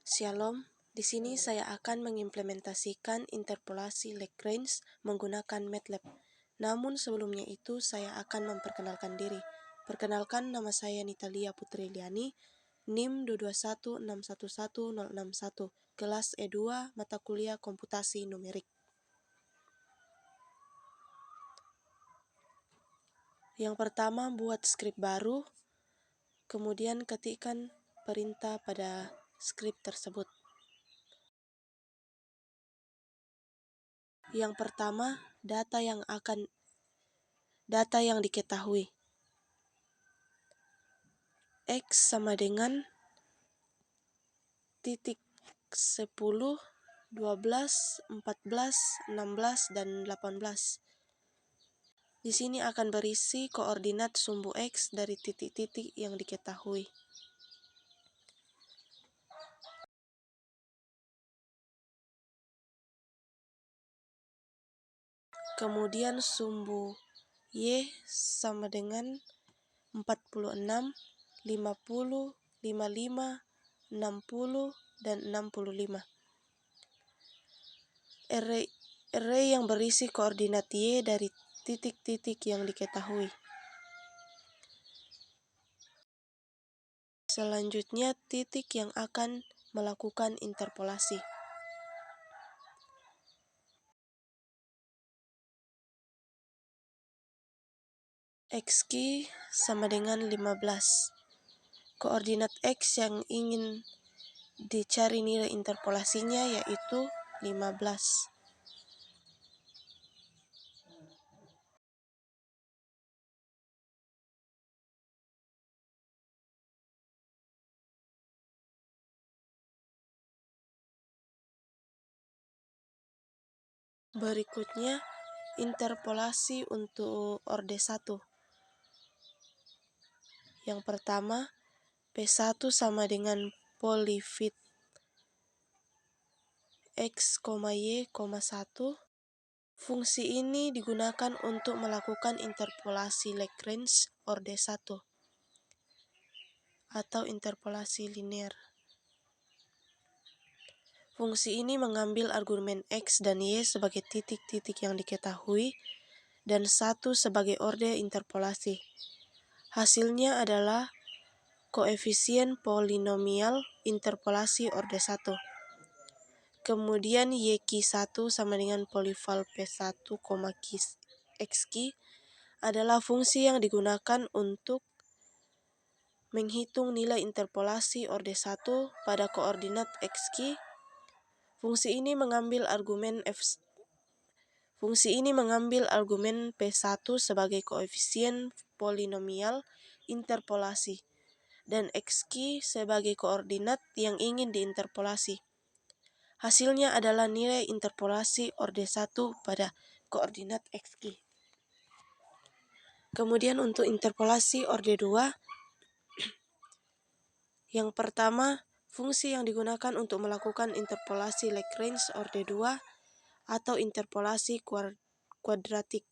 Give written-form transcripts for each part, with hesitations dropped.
Shalom, di sini saya akan mengimplementasikan interpolasi Lagrange menggunakan MATLAB. Namun sebelumnya itu saya akan memperkenalkan diri. Perkenalkan, nama saya Nitalia Putri Liani, NIM 221611061, kelas E2, mata kuliah komputasi numerik. Yang pertama, buat skrip baru, kemudian ketikkan perintah pada skrip tersebut. Yang pertama, data yang diketahui. X sama dengan titik 10, 12, 14, 16, dan 18. Di sini akan berisi koordinat sumbu X dari titik-titik yang diketahui. Kemudian sumbu Y sama dengan 46, 50, 55, 60, dan 65. Array yang berisi koordinat Y dari titik-titik yang diketahui. Selanjutnya, titik yang akan melakukan interpolasi. X sama dengan 15. Koordinat X yang ingin dicari nilai interpolasinya yaitu 15. Berikutnya, interpolasi untuk orde 1. Yang pertama, P1 sama dengan polyfit X, Y, 1. Fungsi ini digunakan untuk melakukan interpolasi Lagrange orde 1 atau interpolasi linear. Fungsi ini mengambil argumen X dan Y sebagai titik-titik yang diketahui dan 1 sebagai orde interpolasi. Hasilnya adalah koefisien polinomial interpolasi orde 1. Kemudian YQ1 sama dengan polyval P1, XQ adalah fungsi yang digunakan untuk menghitung nilai interpolasi orde 1 pada koordinat XQ. Fungsi ini mengambil argumen P1 sebagai koefisien polinomial interpolasi dan XQ sebagai koordinat yang ingin diinterpolasi. Hasilnya adalah nilai interpolasi orde 1 pada koordinat XQ. Kemudian untuk interpolasi orde 2, yang pertama, fungsi yang digunakan untuk melakukan interpolasi Lagrange orde 2 atau interpolasi kuadratik.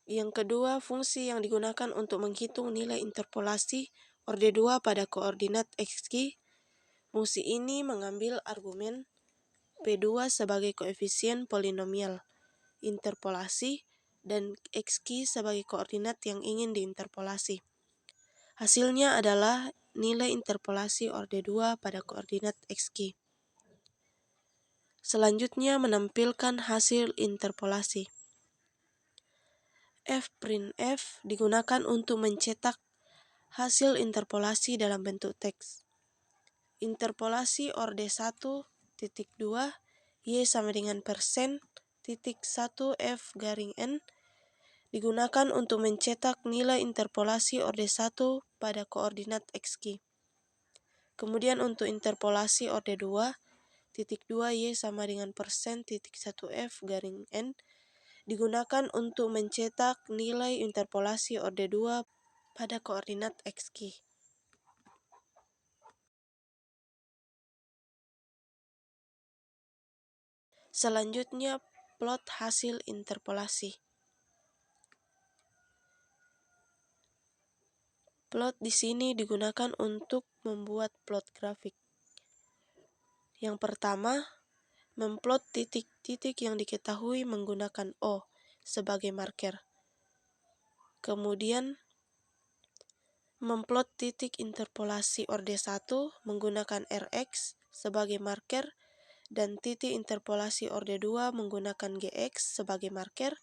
Yang kedua, fungsi yang digunakan untuk menghitung nilai interpolasi orde 2 pada koordinat XQ. Fungsi ini mengambil argumen P2 sebagai koefisien polinomial interpolasi dan XQ sebagai koordinat yang ingin diinterpolasi. Hasilnya adalah nilai interpolasi orde 2 pada koordinat XQ. Selanjutnya menampilkan hasil interpolasi. Fprintf digunakan untuk mencetak hasil interpolasi dalam bentuk teks. Interpolasi orde 1.2 Y sama dengan %1 F garing N digunakan untuk mencetak nilai interpolasi orde 1 pada koordinat XQ. Kemudian untuk interpolasi orde 2 Y sama dengan %1 F garing N digunakan untuk mencetak nilai interpolasi orde 2 pada koordinat XQ. Selanjutnya, plot hasil interpolasi. Plot di sini digunakan untuk membuat plot grafik. Yang pertama, memplot titik-titik yang diketahui menggunakan O sebagai marker. Kemudian, memplot titik interpolasi orde 1 menggunakan RX sebagai marker dan titik interpolasi orde 2 menggunakan GX sebagai marker.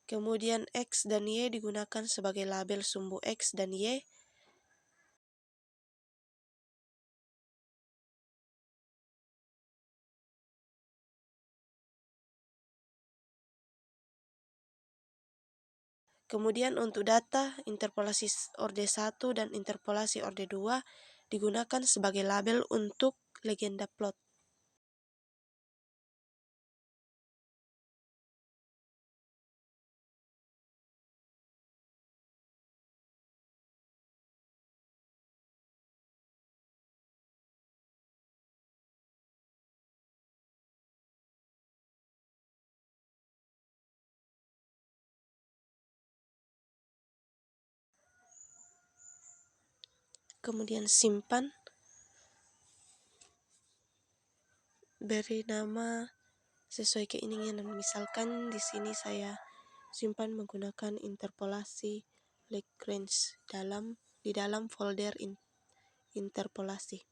Kemudian X dan Y digunakan sebagai label sumbu X dan Y. Kemudian untuk data, interpolasi orde 1 dan interpolasi orde 2 digunakan sebagai label untuk legenda plot. Kemudian simpan, beri nama sesuai keinginan. Misalkan di sini saya simpan menggunakan interpolasi Lagrange di dalam folder interpolasi.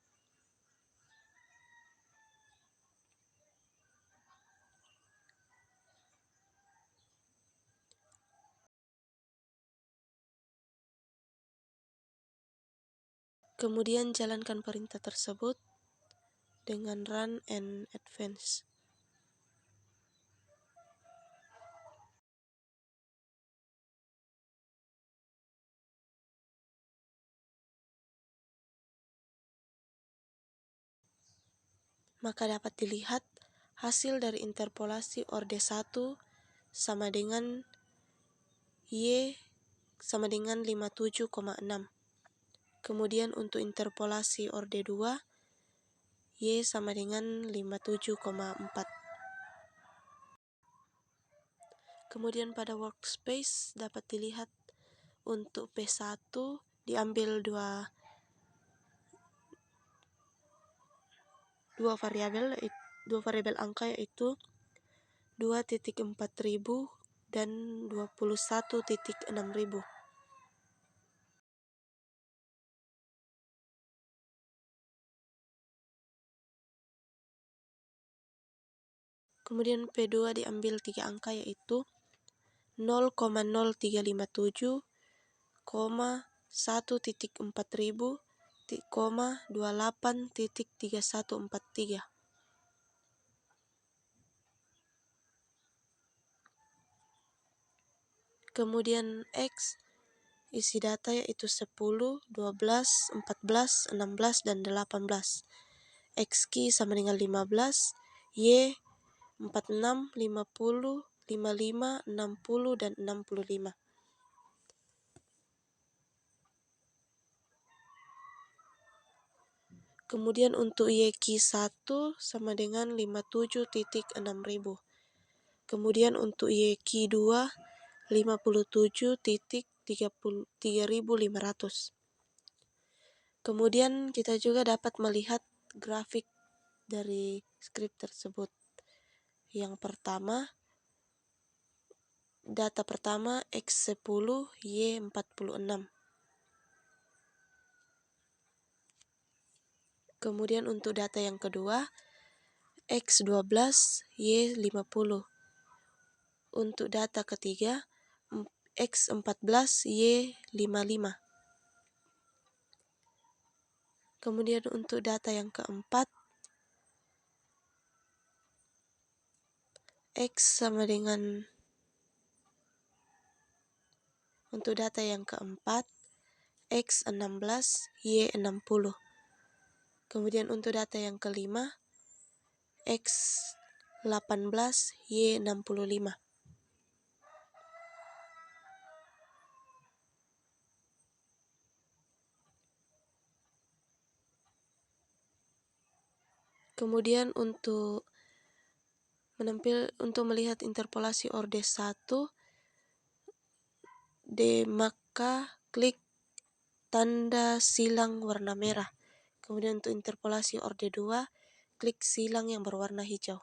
Kemudian jalankan perintah tersebut dengan run and advance. Maka dapat dilihat hasil dari interpolasi orde 1 sama dengan Y sama dengan 57,6. Kemudian untuk interpolasi orde 2, Y sama dengan 57,4. Kemudian pada workspace dapat dilihat untuk P1 diambil dua variabel angka, yaitu 2.4000 dan 21.6000. Kemudian P2 diambil 3 angka, yaitu 0,0357, 1.4000, 28.3143. Kemudian X isi data yaitu 10, 12, 14, 16, dan 18. X key sama dengan 15, Y 46, 50, 55, 60, dan 65. Kemudian untuk Y key 1 sama dengan 57.6000. Kemudian untuk Y key 2 57.3500. Kemudian kita juga dapat melihat grafik dari skrip tersebut. Yang pertama, data pertama X10, Y46. Kemudian untuk data yang kedua, X12, Y50. Untuk data ketiga, X14, Y55. Kemudian untuk data yang keempat, X sama dengan, untuk data yang keempat, X16, Y60. Kemudian untuk data yang kelima, X18, Y65. Kemudian untuk melihat interpolasi orde 1, maka klik tanda silang warna merah. Kemudian untuk interpolasi orde 2, klik silang yang berwarna hijau.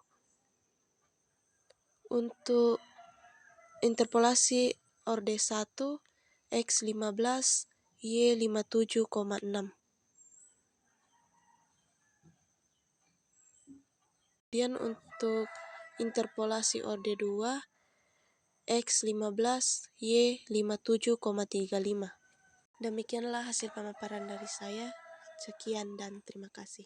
Untuk interpolasi orde 1, X15, Y57,6. Kemudian untuk interpolasi orde 2, X15, Y57,35. Demikianlah hasil pemaparan dari saya. Sekian dan terima kasih.